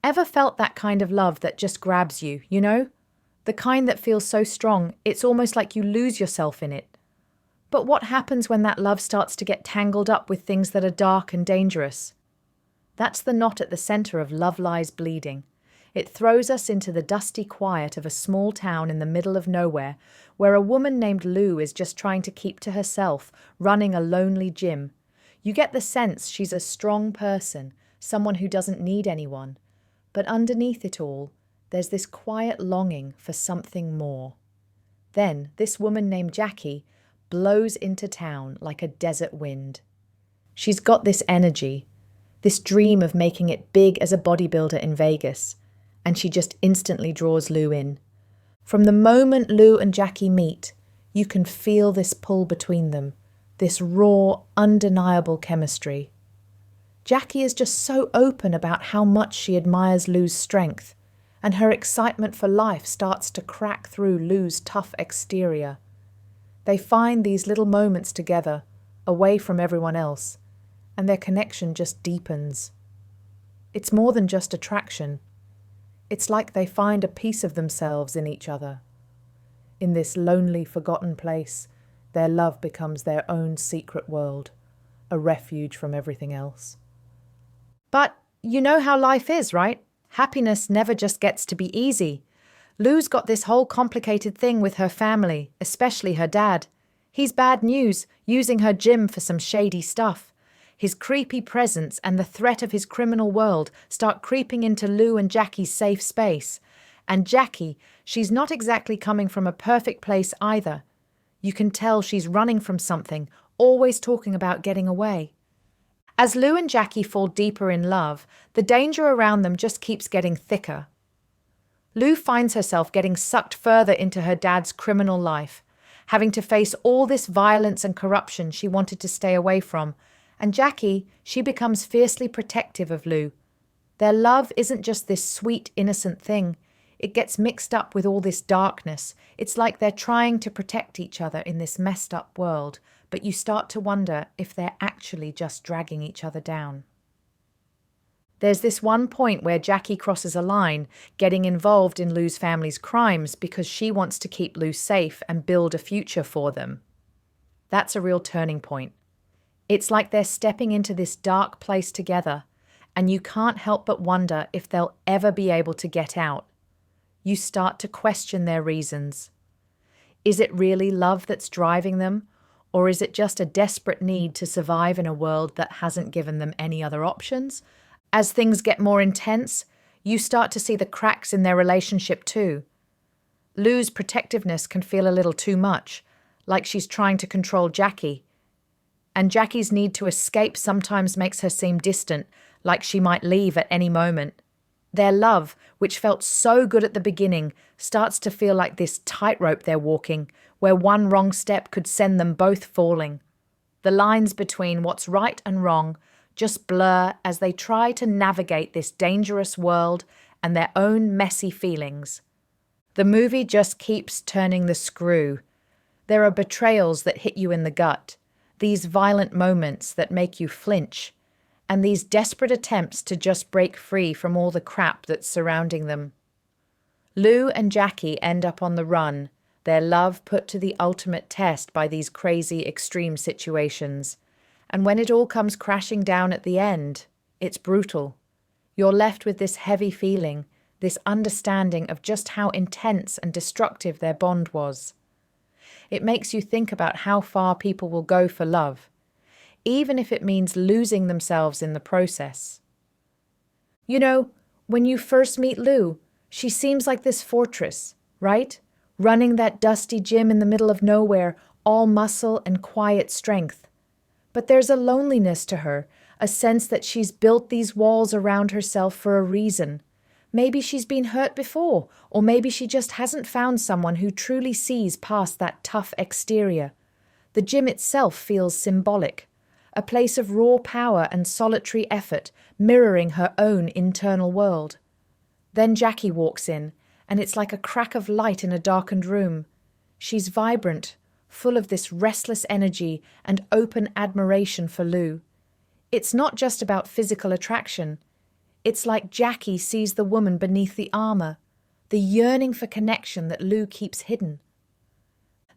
Ever felt that kind of love that just grabs you, you know? The kind that feels so strong, it's almost like you lose yourself in it. But what happens when that love starts to get tangled up with things that are dark and dangerous? That's the knot at the center of Love Lies Bleeding. It throws us into the dusty quiet of a small town in the middle of nowhere, where a woman named Lou is just trying to keep to herself, running a lonely gym. You get the sense she's a strong person, someone who doesn't need anyone. But underneath it all, there's this quiet longing for something more. Then, this woman named Jackie blows into town like a desert wind. She's got this energy, this dream of making it big as a bodybuilder in Vegas, and she just instantly draws Lou in. From the moment Lou and Jackie meet, you can feel this pull between them, this raw, undeniable chemistry. Jackie is just so open about how much she admires Lou's strength, and her excitement for life starts to crack through Lou's tough exterior. They find these little moments together, away from everyone else, and their connection just deepens. It's more than just attraction. It's like they find a piece of themselves in each other. In this lonely, forgotten place, their love becomes their own secret world, a refuge from everything else. But you know how life is, right? Happiness never just gets to be easy. Lou's got this whole complicated thing with her family, especially her dad. He's bad news, using her gym for some shady stuff. His creepy presence and the threat of his criminal world start creeping into Lou and Jackie's safe space. And Jackie, she's not exactly coming from a perfect place either. You can tell she's running from something, always talking about getting away. As Lou and Jackie fall deeper in love, the danger around them just keeps getting thicker. Lou finds herself getting sucked further into her dad's criminal life, having to face all this violence and corruption she wanted to stay away from, and Jackie, she becomes fiercely protective of Lou. Their love isn't just this sweet, innocent thing. It gets mixed up with all this darkness. It's like they're trying to protect each other in this messed up world, but you start to wonder if they're actually just dragging each other down. There's this one point where Jackie crosses a line, getting involved in Lou's family's crimes because she wants to keep Lou safe and build a future for them. That's a real turning point. It's like they're stepping into this dark place together, and you can't help but wonder if they'll ever be able to get out. You start to question their reasons. Is it really love that's driving them, or is it just a desperate need to survive in a world that hasn't given them any other options? As things get more intense, you start to see the cracks in their relationship too. Lou's protectiveness can feel a little too much, like she's trying to control Jackie. And Jackie's need to escape sometimes makes her seem distant, like she might leave at any moment. Their love, which felt so good at the beginning, starts to feel like this tightrope they're walking, where one wrong step could send them both falling. The lines between what's right and wrong just blur as they try to navigate this dangerous world and their own messy feelings. The movie just keeps turning the screw. There are betrayals that hit you in the gut, these violent moments that make you flinch, and these desperate attempts to just break free from all the crap that's surrounding them. Lou and Jackie end up on the run, their love put to the ultimate test by these crazy extreme situations. And when it all comes crashing down at the end, it's brutal. You're left with this heavy feeling, this understanding of just how intense and destructive their bond was. It makes you think about how far people will go for love, even if it means losing themselves in the process. You know, when you first meet Lou, she seems like this fortress, right? Running that dusty gym in the middle of nowhere, all muscle and quiet strength. But there's a loneliness to her, a sense that she's built these walls around herself for a reason. Maybe she's been hurt before, or maybe she just hasn't found someone who truly sees past that tough exterior. The gym itself feels symbolic, a place of raw power and solitary effort, mirroring her own internal world. Then Jackie walks in, and it's like a crack of light in a darkened room. She's vibrant, full of this restless energy and open admiration for Lou. It's not just about physical attraction. It's like Jackie sees the woman beneath the armor, the yearning for connection that Lou keeps hidden.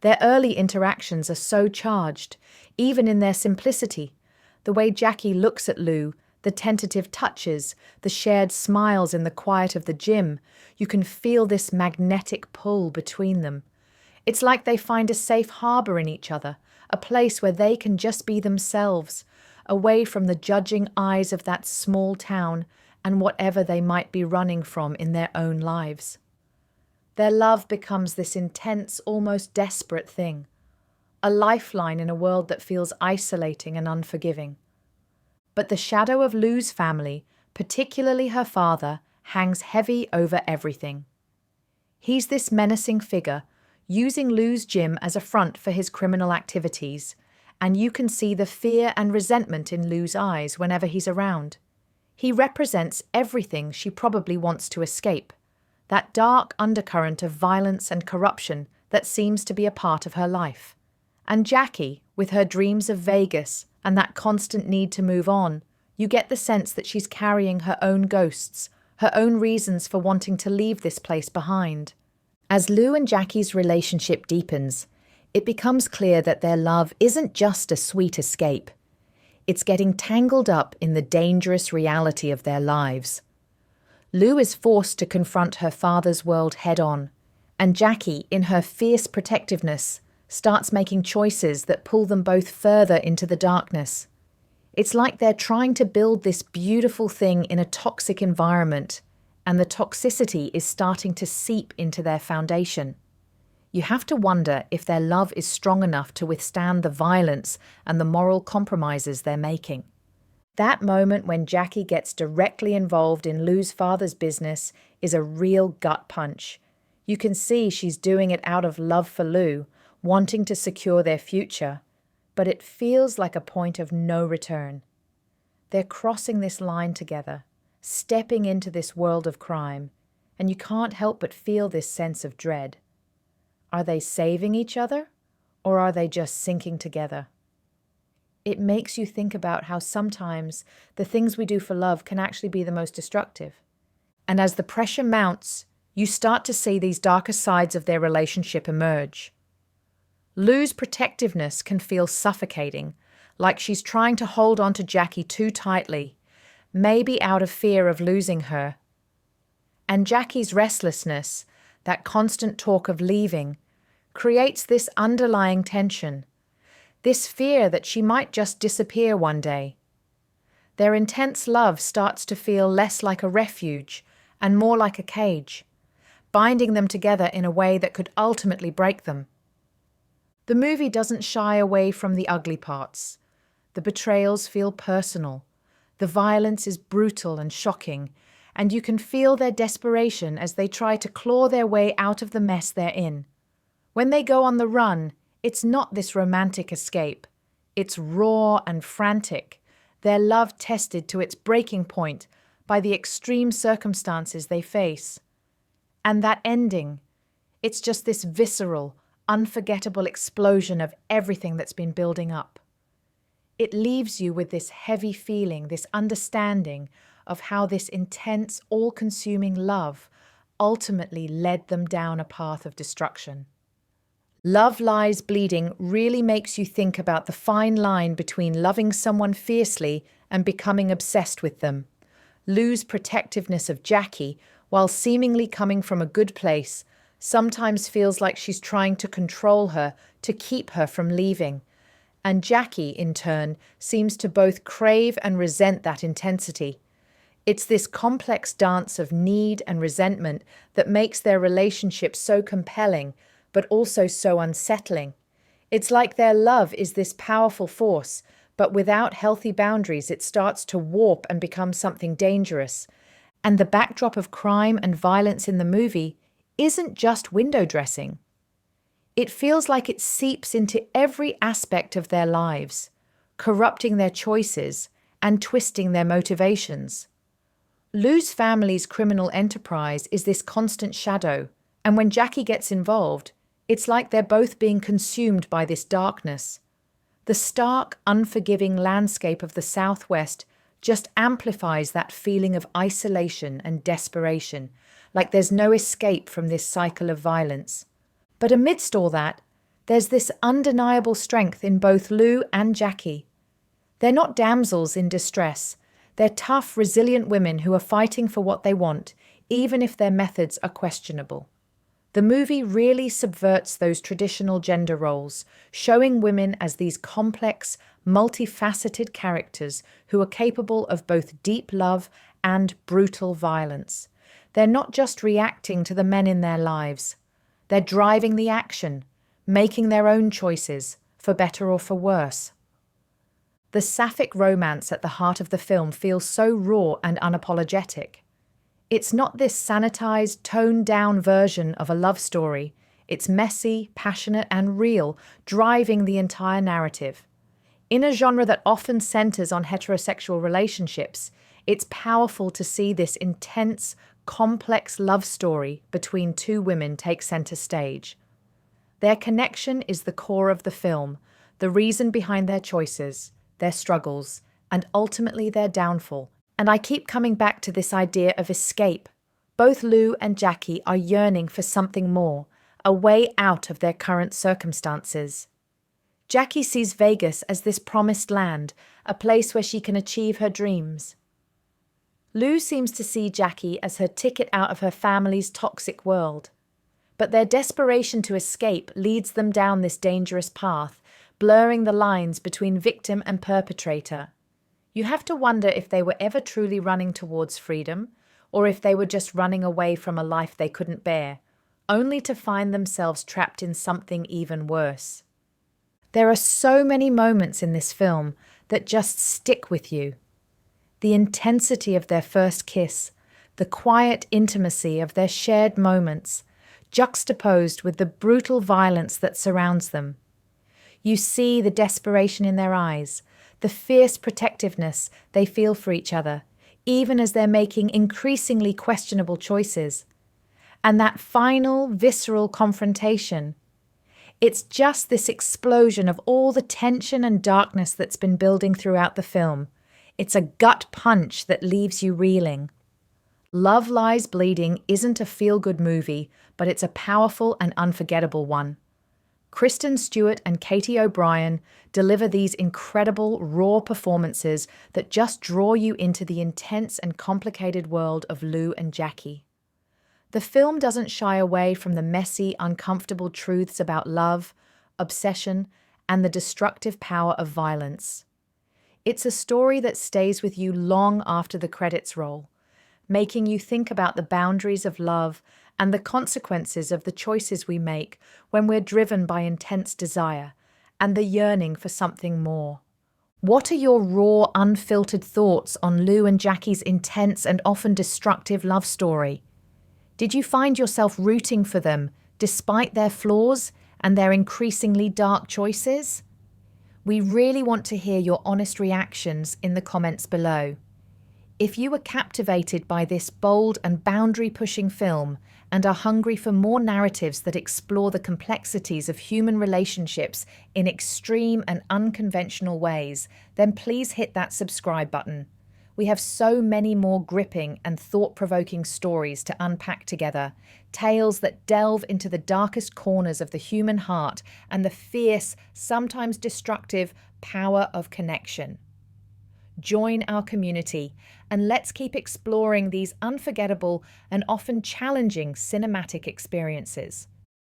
Their early interactions are so charged, even in their simplicity. The way Jackie looks at Lou, the tentative touches, the shared smiles in the quiet of the gym, you can feel this magnetic pull between them. It's like they find a safe harbor in each other, a place where they can just be themselves, away from the judging eyes of that small town and whatever they might be running from in their own lives. Their love becomes this intense, almost desperate thing, a lifeline in a world that feels isolating and unforgiving. But the shadow of Lou's family, particularly her father, hangs heavy over everything. He's this menacing figure, using Lou's gym as a front for his criminal activities, and you can see the fear and resentment in Lou's eyes whenever he's around. He represents everything she probably wants to escape, that dark undercurrent of violence and corruption that seems to be a part of her life. And Jackie, with her dreams of Vegas and that constant need to move on, you get the sense that she's carrying her own ghosts, her own reasons for wanting to leave this place behind. As Lou and Jackie's relationship deepens, it becomes clear that their love isn't just a sweet escape. It's getting tangled up in the dangerous reality of their lives. Lou is forced to confront her father's world head-on, and Jackie, in her fierce protectiveness, starts making choices that pull them both further into the darkness. It's like they're trying to build this beautiful thing in a toxic environment, and the toxicity is starting to seep into their foundation. You have to wonder if their love is strong enough to withstand the violence and the moral compromises they're making. That moment when Jackie gets directly involved in Lou's father's business is a real gut punch. You can see she's doing it out of love for Lou, wanting to secure their future, but it feels like a point of no return. They're crossing this line together, stepping into this world of crime, and you can't help but feel this sense of dread. Are they saving each other, or are they just sinking together? It makes you think about how sometimes the things we do for love can actually be the most destructive. And as the pressure mounts, you start to see these darker sides of their relationship emerge. Lou's protectiveness can feel suffocating, like she's trying to hold on to Jackie too tightly, maybe out of fear of losing her. And Jackie's restlessness, that constant talk of leaving, creates this underlying tension, this fear that she might just disappear one day. Their intense love starts to feel less like a refuge and more like a cage, binding them together in a way that could ultimately break them. The movie doesn't shy away from the ugly parts. The betrayals feel personal. The violence is brutal and shocking, and you can feel their desperation as they try to claw their way out of the mess they're in. When they go on the run, it's not this romantic escape. It's raw and frantic, their love tested to its breaking point by the extreme circumstances they face. And that ending, it's just this visceral, unforgettable explosion of everything that's been building up. It leaves you with this heavy feeling, this understanding of how this intense, all-consuming love ultimately led them down a path of destruction. Love Lies Bleeding really makes you think about the fine line between loving someone fiercely and becoming obsessed with them. Lou's protectiveness of Jackie, while seemingly coming from a good place, sometimes feels like she's trying to control her, to keep her from leaving. And Jackie, in turn, seems to both crave and resent that intensity. It's this complex dance of need and resentment that makes their relationship so compelling, but also so unsettling. It's like their love is this powerful force, but without healthy boundaries, it starts to warp and become something dangerous. And the backdrop of crime and violence in the movie isn't just window dressing. It feels like it seeps into every aspect of their lives, corrupting their choices and twisting their motivations. Lou's family's criminal enterprise is this constant shadow, and when Jackie gets involved, it's like they're both being consumed by this darkness. The stark, unforgiving landscape of the Southwest just amplifies that feeling of isolation and desperation, like there's no escape from this cycle of violence. But amidst all that, there's this undeniable strength in both Lou and Jackie. They're not damsels in distress. They're tough, resilient women who are fighting for what they want, even if their methods are questionable. The movie really subverts those traditional gender roles, showing women as these complex, multifaceted characters who are capable of both deep love and brutal violence. They're not just reacting to the men in their lives. They're driving the action, making their own choices, for better or for worse. The sapphic romance at the heart of the film feels so raw and unapologetic. It's not this sanitized, toned-down version of a love story. It's messy, passionate, and real, driving the entire narrative. In a genre that often centers on heterosexual relationships, it's powerful to see this intense, complex love story between two women take center stage. Their connection is the core of the film, the reason behind their choices, their struggles, and ultimately their downfall. And I keep coming back to this idea of escape. Both Lou and Jackie are yearning for something more, a way out of their current circumstances. Jackie sees Vegas as this promised land, a place where she can achieve her dreams. Lou seems to see Jackie as her ticket out of her family's toxic world. But their desperation to escape leads them down this dangerous path, blurring the lines between victim and perpetrator. You have to wonder if they were ever truly running towards freedom, or if they were just running away from a life they couldn't bear, only to find themselves trapped in something even worse. There are so many moments in this film that just stick with you. The intensity of their first kiss, the quiet intimacy of their shared moments, juxtaposed with the brutal violence that surrounds them. You see the desperation in their eyes, the fierce protectiveness they feel for each other, even as they're making increasingly questionable choices. And that final, visceral confrontation. It's just this explosion of all the tension and darkness that's been building throughout the film. It's a gut punch that leaves you reeling. Love Lies Bleeding isn't a feel-good movie, but it's a powerful and unforgettable one. Kristen Stewart and Katy O'Brian deliver these incredible, raw performances that just draw you into the intense and complicated world of Lou and Jackie. The film doesn't shy away from the messy, uncomfortable truths about love, obsession, and the destructive power of violence. It's a story that stays with you long after the credits roll, making you think about the boundaries of love and the consequences of the choices we make when we're driven by intense desire and the yearning for something more. What are your raw, unfiltered thoughts on Lou and Jackie's intense and often destructive love story? Did you find yourself rooting for them despite their flaws and their increasingly dark choices? We really want to hear your honest reactions in the comments below. If you were captivated by this bold and boundary-pushing film and are hungry for more narratives that explore the complexities of human relationships in extreme and unconventional ways, then please hit that subscribe button. We have so many more gripping and thought-provoking stories to unpack together, tales that delve into the darkest corners of the human heart and the fierce, sometimes destructive, power of connection. Join our community, and let's keep exploring these unforgettable and often challenging cinematic experiences.